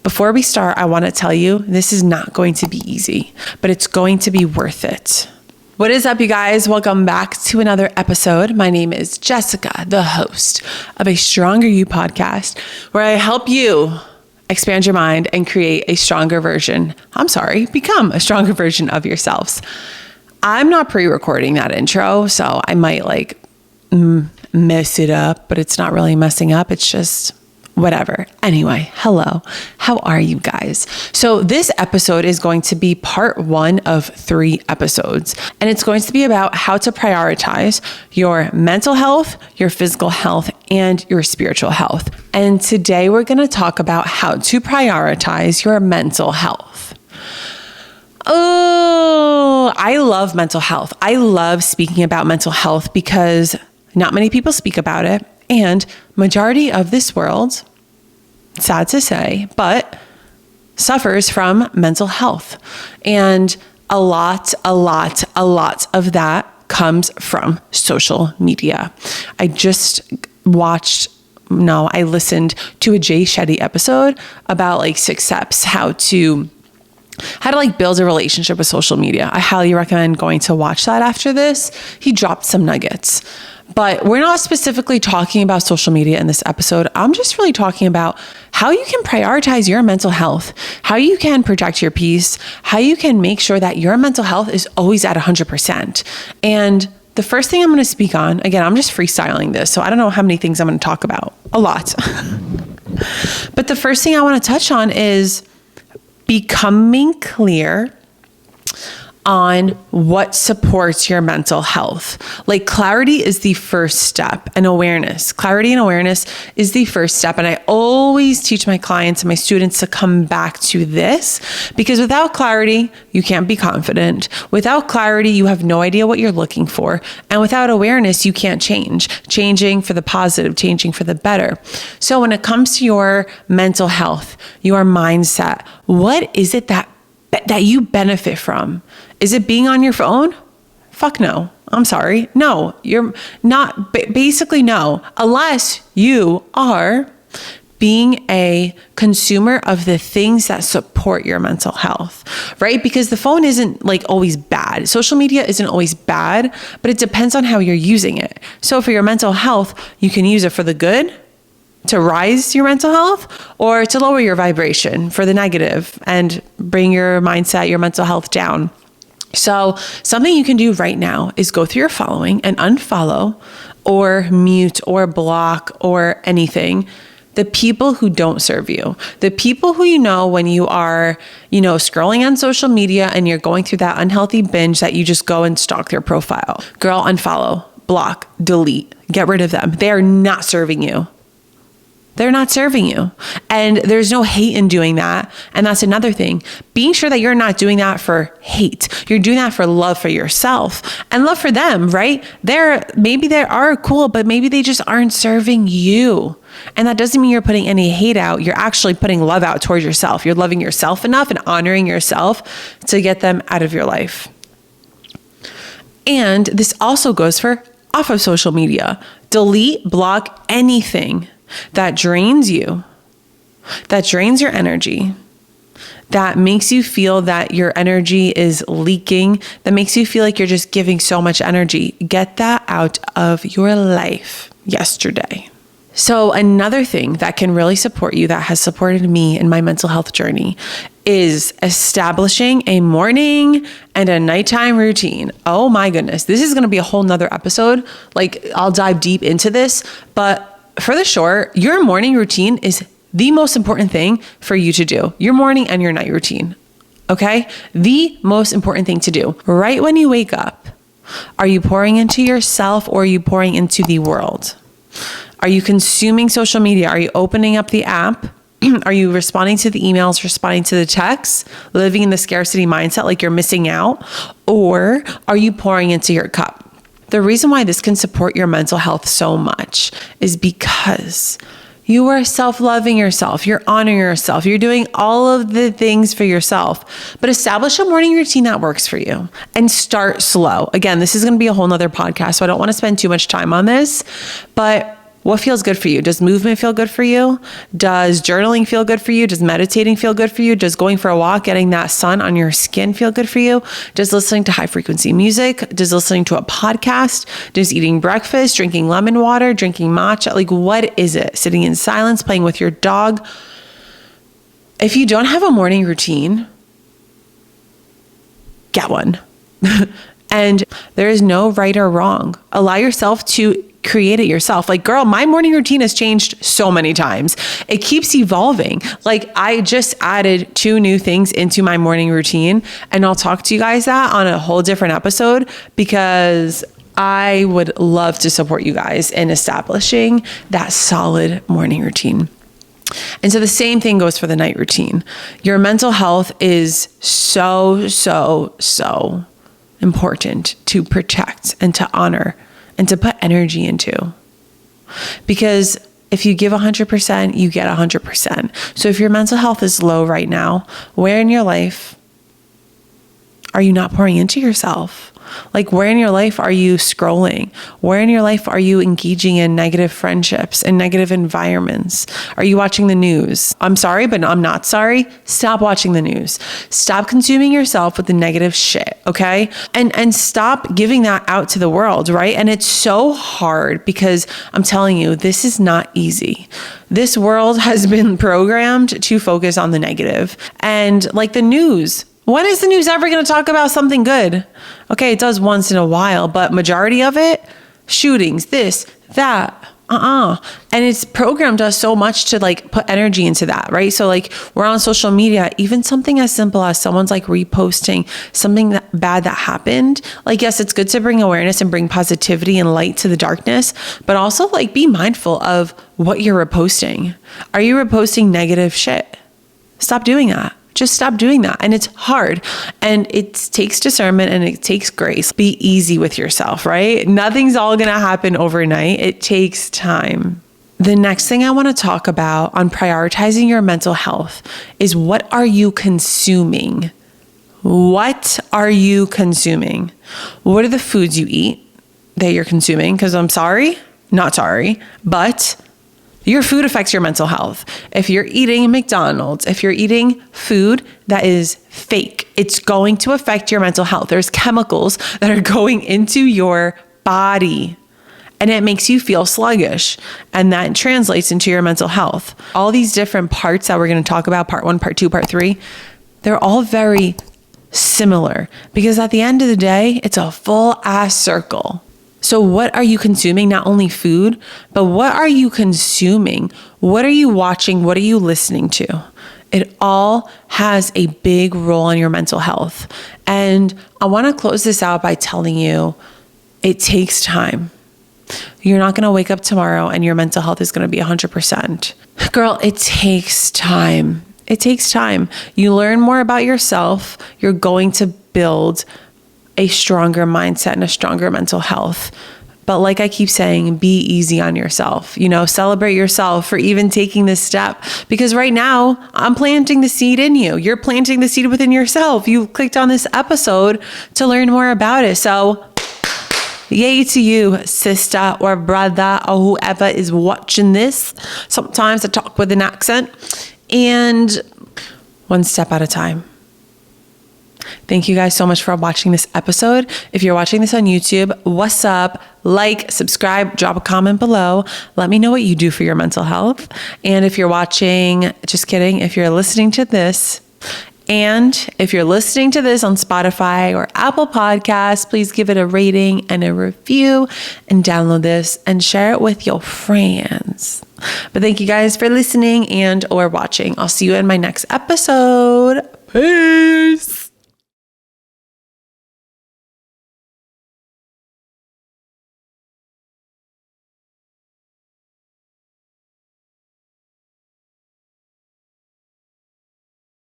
Before we start, I want to tell you this is not going to be easy, but it's going to be worth it. What is up, you guys? Welcome back to another episode. My name is Jessica, the host of a Stronger You podcast, where I help you expand your mind and create a stronger version. Become a stronger version of yourselves. I'm not pre-recording that intro, so I might mess it up, but it's not really messing up. It's just whatever. Anyway, hello. How are you guys? So this episode is going to be part 1 of 3 episodes, and it's going to be about how to prioritize your mental health, your physical health, and your spiritual health. And today we're going to talk about how to prioritize your mental health. Oh, I love mental health. I love speaking about mental health because not many people speak about it. And majority of this world, sad to say, but suffers from mental health. And a lot of that comes from social media. I listened to a Jay Shetty episode about 6 steps, how to build a relationship with social media. I highly recommend going to watch that after this. He dropped some nuggets. But we're not specifically talking about social media in this episode. I'm just really talking about how you can prioritize your mental health, how you can protect your peace, how you can make sure that your mental health is always at 100%. And the first thing I'm going to speak on, again, I'm just freestyling this, so I don't know how many things I'm going to talk about. A lot. But the first thing I want to touch on is becoming clear on what supports your mental health. Clarity is the first step, and awareness. Clarity and awareness is the first step. And I always teach my clients and my students to come back to this, because without clarity, you can't be confident. Without clarity, you have no idea what you're looking for. And without awareness, you can't change. Changing for the positive, changing for the better. So when it comes to your mental health, your mindset, what is it that you benefit from? Is it being on your phone? Fuck no. I'm sorry. No, you're not. Basically, no. Unless you are being a consumer of the things that support your mental health, right? Because the phone isn't always bad. Social media isn't always bad, but it depends on how you're using it. So for your mental health, you can use it for the good, to rise your mental health, or to lower your vibration for the negative and bring your mindset, your mental health down. So something you can do right now is go through your following and unfollow or mute or block or anything the people who don't serve you, the people who when you are, scrolling on social media and you're going through that unhealthy binge that you just go and stalk their profile. Girl, unfollow, block, delete, get rid of them. They are not serving you. They're not serving you. And there's no hate in doing that. And that's another thing. Being sure that you're not doing that for hate. You're doing that for love for yourself and love for them, right? Maybe they are cool, but maybe they just aren't serving you. And that doesn't mean you're putting any hate out. You're actually putting love out towards yourself. You're loving yourself enough and honoring yourself to get them out of your life. And this also goes for off of social media. Delete, block anything that drains you, that drains your energy, that makes you feel that your energy is leaking, that makes you feel like you're just giving so much energy. Get that out of your life yesterday. So another thing that can really support you, that has supported me in my mental health journey, is establishing a morning and a nighttime routine. Oh my goodness. This is going to be a whole nother episode. I'll dive deep into this, but for the short, your morning routine is the most important thing for you to do. Your morning and your night routine. Okay? The most important thing to do. Right when you wake up, are you pouring into yourself or are you pouring into the world? Are you consuming social media? Are you opening up the app? Are you responding to the emails, responding to the texts, living in the scarcity mindset like you're missing out? Or are you pouring into your cup? The reason why this can support your mental health so much is because you are self-loving yourself. You're honoring yourself. You're doing all of the things for yourself, but establish a morning routine that works for you and start slow. Again, this is going to be a whole nother podcast, so I don't want to spend too much time on this, but What feels good for you? Does movement feel good for you? Does journaling feel good for you? Does meditating feel good for you? Does going for a walk, getting that sun on your skin feel good for you? Does listening to high frequency music? Does listening to a podcast? Does eating breakfast, drinking lemon water, drinking matcha? Like, what is it? Sitting in silence, playing with your dog? If you don't have a morning routine, get one. And there is no right or wrong. Allow yourself to create it yourself. Like, girl, my morning routine has changed so many times. It keeps evolving. Like, I just added 2 new things into my morning routine, and I'll talk to you guys that on a whole different episode, because I would love to support you guys in establishing that solid morning routine. And so the same thing goes for the night routine. Your mental health is so important to protect and to honor and to put energy into. Because if you give 100%, you get 100%. So if your mental health is low right now, where in your life are you not pouring into yourself? Like, where in your life are you scrolling? Where in your life are you engaging in negative friendships and negative environments? Are you watching the news? I'm sorry, but I'm not sorry. Stop watching the news. Stop consuming yourself with the negative shit, okay? And stop giving that out to the world, right? And it's so hard, because I'm telling you, this is not easy. This world has been programmed to focus on the negative. And like the news, when is the news ever going to talk about something good? Okay, it does once in a while, but majority of it, shootings, this, that, And it's programmed us so much to like put energy into that, right? So like we're on social media, even something as simple as someone's like reposting something bad that happened. Like, yes, it's good to bring awareness and bring positivity and light to the darkness, but also like be mindful of what you're reposting. Are you reposting negative shit? Stop doing that. Just stop doing that. And it's hard, and it takes discernment and it takes grace. Be easy with yourself, right? Nothing's all going to happen overnight. It takes time. The next thing I want to talk about on prioritizing your mental health is, what are you consuming? What are you consuming? What are the foods you eat that you're consuming? Because I'm sorry, not sorry, but your food affects your mental health. If you're eating McDonald's, if you're eating food that is fake, it's going to affect your mental health. There's chemicals that are going into your body, and it makes you feel sluggish, and that translates into your mental health. All these different parts that we're going to talk about, part 1, part 2, part 3, they're all very similar, because at the end of the day, it's a full ass circle. So what are you consuming? Not only food, but what are you consuming? What are you watching? What are you listening to? It all has a big role on your mental health. And I want to close this out by telling you, it takes time. You're not going to wake up tomorrow and your mental health is going to be 100%. Girl, it takes time. It takes time. You learn more about yourself. You're going to build a stronger mindset and a stronger mental health. But like I keep saying, be easy on yourself. Celebrate yourself for even taking this step. Because right now, I'm planting the seed in you. You're planting the seed within yourself. You clicked on this episode to learn more about it. So yay to you, sister or brother or whoever is watching this. Sometimes I talk with an accent. And one step at a time. Thank you guys so much for watching this episode. If you're watching this on YouTube, what's up? Like, subscribe, drop a comment below. Let me know what you do for your mental health. And if you're watching, just kidding, if you're listening to this, and if you're listening to this on Spotify or Apple Podcasts, please give it a rating and a review, and download this and share it with your friends. But thank you guys for listening and or watching. I'll see you in my next episode. Peace.